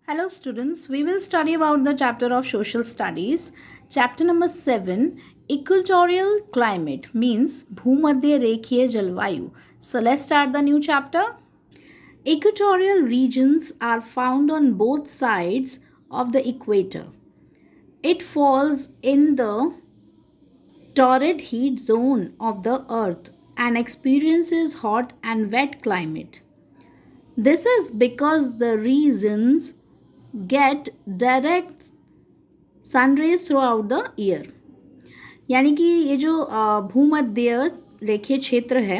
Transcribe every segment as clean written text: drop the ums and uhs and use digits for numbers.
Hello students, we will study about the chapter of social studies. Chapter number 7, equatorial climate means भूमध्य रेखीय जलवायु. So let's start the new chapter. Equatorial regions are found on both sides of the equator. It falls in the torrid heat zone of the earth and experiences hot and wet climate. This is because the regions get direct sun rays throughout the year. यानी कि ये जो भूमध्य रेखीय क्षेत्र है,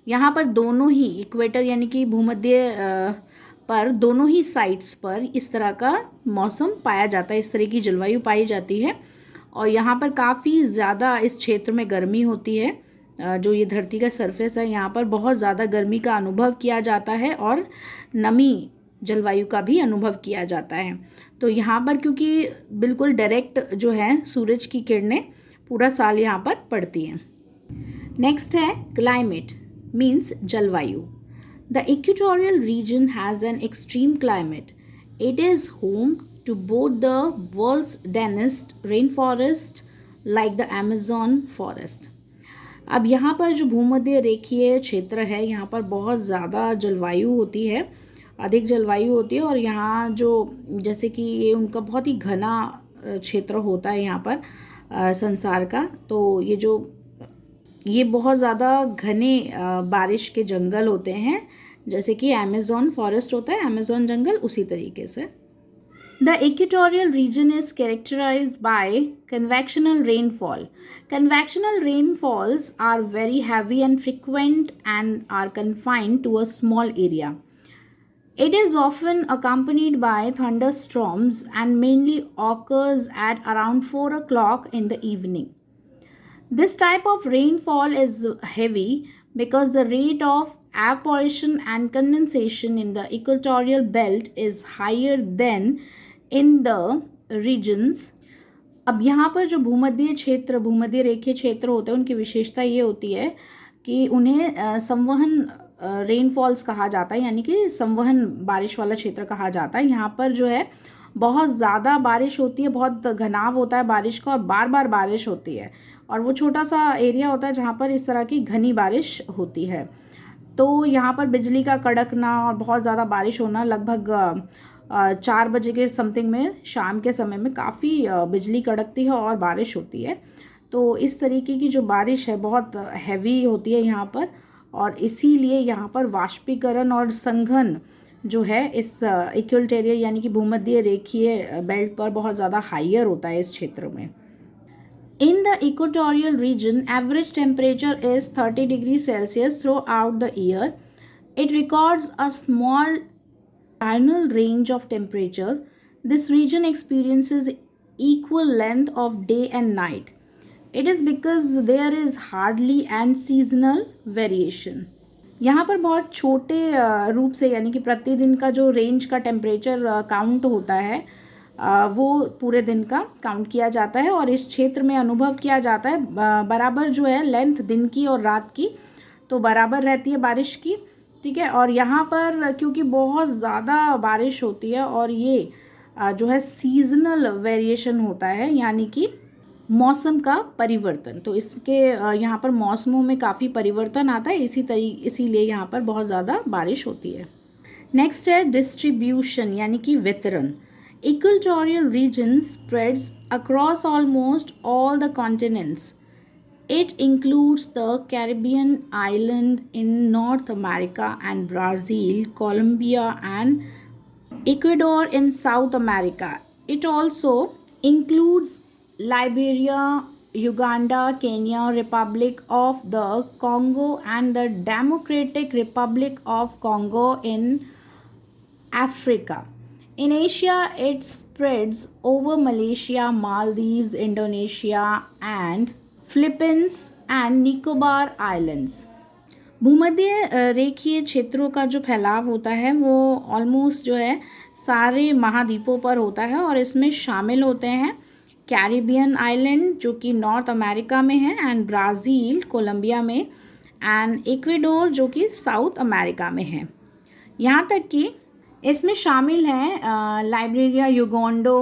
यहाँ पर दोनों ही इक्वेटर यानी कि भूमध्य पर दोनों ही साइड्स पर इस तरह का मौसम पाया जाता है, इस तरह की जलवायु पाई जाती है. और यहाँ पर काफ़ी ज़्यादा इस क्षेत्र में गर्मी होती है. जो ये धरती का सरफेस है, यहाँ पर बहुत ज़्यादा गर्मी का अनुभव किया जाता है और नमी जलवायु का भी अनुभव किया जाता है. तो यहाँ पर क्योंकि बिल्कुल डायरेक्ट जो है सूरज की किरणें पूरा साल यहाँ पर पड़ती हैं. नेक्स्ट है क्लाइमेट मीन्स जलवायु. The equatorial region has an extreme climate. It is home to both the world's densest rain forest like the Amazon forest. अब यहाँ पर जो भूमध्य रेखीय क्षेत्र है, यहाँ पर बहुत ज़्यादा जलवायु होती है, अधिक जलवायु होती है. और यहाँ जो जैसे कि ये उनका बहुत ही घना क्षेत्र होता है यहाँ पर संसार का. तो ये बहुत ज़्यादा घने बारिश के जंगल होते हैं, जैसे कि अमेज़न फॉरेस्ट होता है, अमेज़न जंगल उसी तरीके से. The equatorial region is characterized by convectional rainfall. Convectional rainfalls are very heavy and frequent and are confined to a small area. It is often accompanied by thunderstorms and mainly occurs at around 4 o'clock in the evening. This type of rainfall is heavy because the rate of evaporation and condensation in the equatorial belt is higher than in the regions. अब यहाँ पर जो भूमध्य रेखीय क्षेत्र होते हैं, उनकी विशेषता ये होती है कि उन्हें संवहन रेनफॉल्स कहा जाता है, यानी कि संवहन बारिश वाला क्षेत्र कहा जाता है. यहाँ पर जो है बहुत ज़्यादा बारिश होती है, बहुत घनाव होता है बारिश का और बार बार बारिश होती है. और वो छोटा सा एरिया होता है जहाँ पर इस तरह की घनी बारिश होती है. तो यहाँ पर बिजली का कड़कना और बहुत ज़्यादा बारिश होना, लगभग 4 बजे के समथिंग में शाम के समय में काफ़ी बिजली कड़कती है और बारिश होती है. तो इस तरीके की जो बारिश है बहुत हैवी होती है यहाँ पर, और इसीलिए यहाँ पर वाष्पीकरण और संघन जो है इस इक्वेटोरियल यानी कि भूमध्य रेखीय बेल्ट पर बहुत ज़्यादा हाइयर होता है इस क्षेत्र में. In the equatorial region, average temperature is 30 degrees Celsius throughout the year. It records a small diurnal range of temperature. This region experiences equal length of day and night. It is because there is hardly any seasonal variation. यहाँ पर बहुत छोटे रूप से यानी कि प्रतिदिन का जो रेंज का टेम्परेचर काउंट होता है, वो पूरे दिन का काउंट किया जाता है. और इस क्षेत्र में अनुभव किया जाता है बराबर जो है लेंथ दिन की और रात की तो बराबर रहती है बारिश की. ठीक है. और यहाँ पर क्योंकि बहुत ज़्यादा बारिश होती है और ये जो है सीजनल वेरिएशन होता है, यानी कि मौसम का परिवर्तन, तो इसके यहाँ पर मौसमों में काफ़ी परिवर्तन आता है, इसीलिए यहाँ पर बहुत ज़्यादा बारिश होती है. नेक्स्ट है डिस्ट्रीब्यूशन यानी कि वितरण. Equatorial region spreads across almost all the continents. It includes the Caribbean island in North America and Brazil, Colombia and Ecuador in South America. It also includes Liberia, Uganda, Kenya, Republic of the Congo and the Democratic Republic of Congo in Africa. In Asia, it spreads over Malaysia, Maldives, Indonesia, and Philippines and Nicobar Islands. भूमध्य रेखीय क्षेत्रों का जो फैलाव होता है वो almost जो है सारे महाद्वीपों पर होता है, और इसमें शामिल होते हैं कैरिबियन आइलैंड जो कि नॉर्थ अमेरिका में है, एंड ब्राज़ील कोलंबिया में, एंड इक्वेडोर जो कि साउथ अमेरिका में है. यहाँ तक कि इसमें शामिल हैं Liberia, Uganda,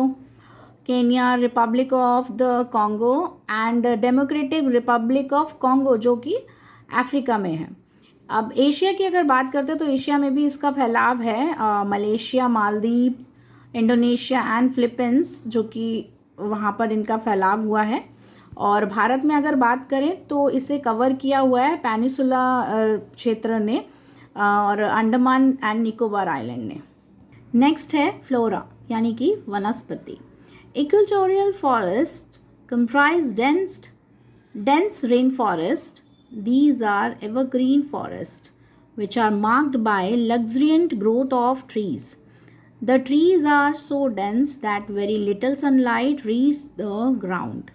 Kenya, Republic of the Congo and democratic Republic of Congo जो कि अफ्रीका में है। अब एशिया की अगर बात करते हैं तो एशिया में भी इसका फैलाव है। Malaysia, Maldives, Indonesia and Philippines जो कि वहाँ पर इनका फैलाव हुआ है। और भारत में अगर बात करें तो इसे कवर किया हुआ है पेनिसुला क्षेत्र ने और अंडमान एंड निकोबार आइलैंड ने। नेक्स्ट है फ्लोरा यानी कि वनस्पति। Equatorial forest comprise dense rainforest. These are evergreen forest which are marked by luxuriant growth of trees. The trees are so dense that very little sunlight reaches the ground.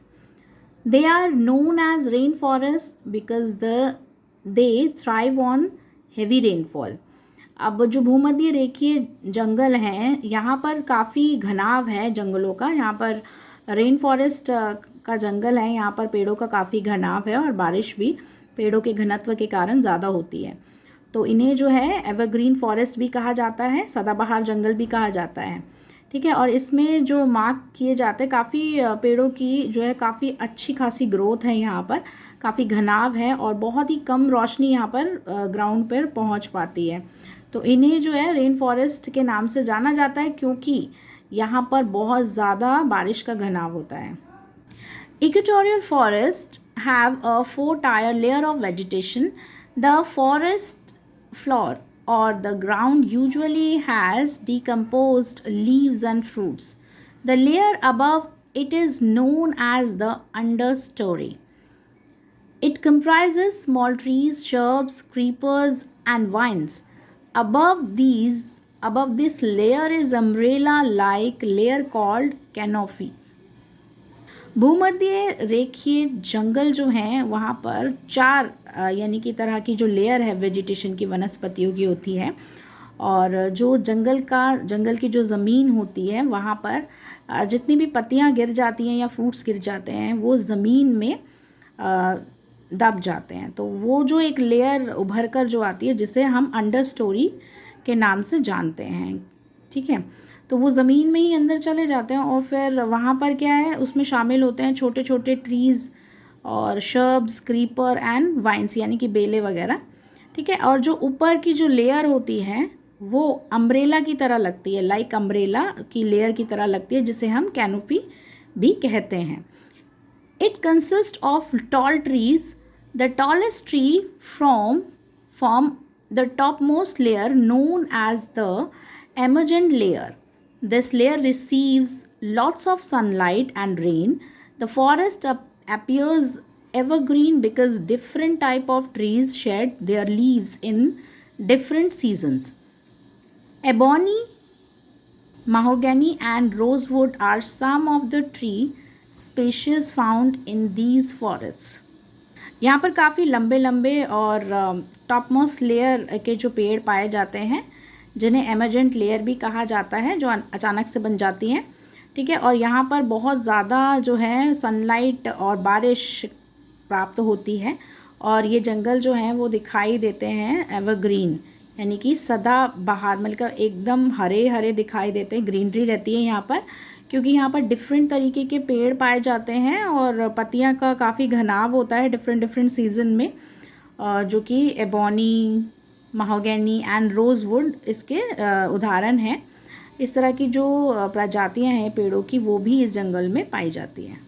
They are known as rainforests because they thrive on heavy rainfall. अब जो भूमध्य रेखीय जंगल हैं यहाँ पर काफ़ी घनाव है जंगलों का। यहाँ पर रेन फॉरेस्ट का जंगल है, यहाँ पर पेड़ों का काफ़ी घनाव है और बारिश भी पेड़ों के घनत्व के कारण ज़्यादा होती है। तो इन्हें जो है एवरग्रीन फॉरेस्ट भी कहा जाता है, सदाबहार जंगल भी कहा जाता है। ठीक है, और इसमें जो मार्क किए जाते हैं काफ़ी पेड़ों की जो है काफ़ी अच्छी खासी ग्रोथ है, यहाँ पर काफ़ी घनाव है और बहुत ही कम रोशनी यहाँ पर ग्राउंड पर पहुँच पाती है। तो इन्हें जो है रेन फॉरेस्ट के नाम से जाना जाता है क्योंकि यहाँ पर बहुत ज़्यादा बारिश का घनाव होता है। Equatorial forest have a 4-tier layer of vegetation. The forest floor or the ground usually has decomposed leaves and fruits. The layer above it is known as the understory. It comprises small trees, shrubs, creepers and vines. Above this layer is umbrella-like layer called canopy. भूमध्य रेखीय जंगल जो हैं वहाँ पर 4 यानी कि तरह की जो लेयर है वेजिटेशन की, वनस्पतियों की होती है। और जो जंगल की जो ज़मीन होती है वहाँ पर जितनी भी पत्तियाँ गिर जाती हैं या फ्रूट्स गिर जाते हैं वो ज़मीन में दब जाते हैं। तो वो जो एक लेयर उभर कर जो आती है जिसे हम अंडर स्टोरी के नाम से जानते हैं। ठीक है, तो वो ज़मीन में ही अंदर चले जाते हैं और फिर वहाँ पर क्या है उसमें शामिल होते हैं छोटे छोटे ट्रीज़ और शर्ब्स, क्रीपर एंड वाइन्स यानी कि बेलें वगैरह। ठीक है, और जो ऊपर की जो लेयर होती है वो अम्ब्रेला की तरह लगती है, लाइक अम्ब्रेला की लेयर की तरह लगती है जिसे हम कैनोपी भी कहते हैं। It consists of tall trees. The tallest tree form the topmost layer known as the emergent layer. This layer receives lots of sunlight and rain. The forest appears evergreen because different type of trees shed their leaves in different seasons. Ebony, mahogany and rosewood are some of the tree species found in these forests. यहाँ पर काफ़ी लंबे लंबे और top most layer के जो पेड़ पाए जाते हैं जिन्हें एमरजेंट लेयर भी कहा जाता है, जो अचानक से बन जाती हैं। ठीक है, और यहाँ पर बहुत ज़्यादा जो है सनलाइट और बारिश प्राप्त होती है और ये जंगल जो हैं वो दिखाई देते हैं एवरग्रीन यानी कि सदा बहार, मतलब एकदम हरे हरे दिखाई देते हैं, ग्रीनरी रहती है यहाँ पर क्योंकि यहाँ पर डिफरेंट तरीके के पेड़ पाए जाते हैं और पत्तियाँ का काफ़ी घनाव होता है डिफरेंट सीज़न में, जो कि एबोनी, महागनी एंड रोज़वुड इसके उदाहरण हैं। इस तरह की जो प्रजातियाँ हैं पेड़ों की वो भी इस जंगल में पाई जाती हैं।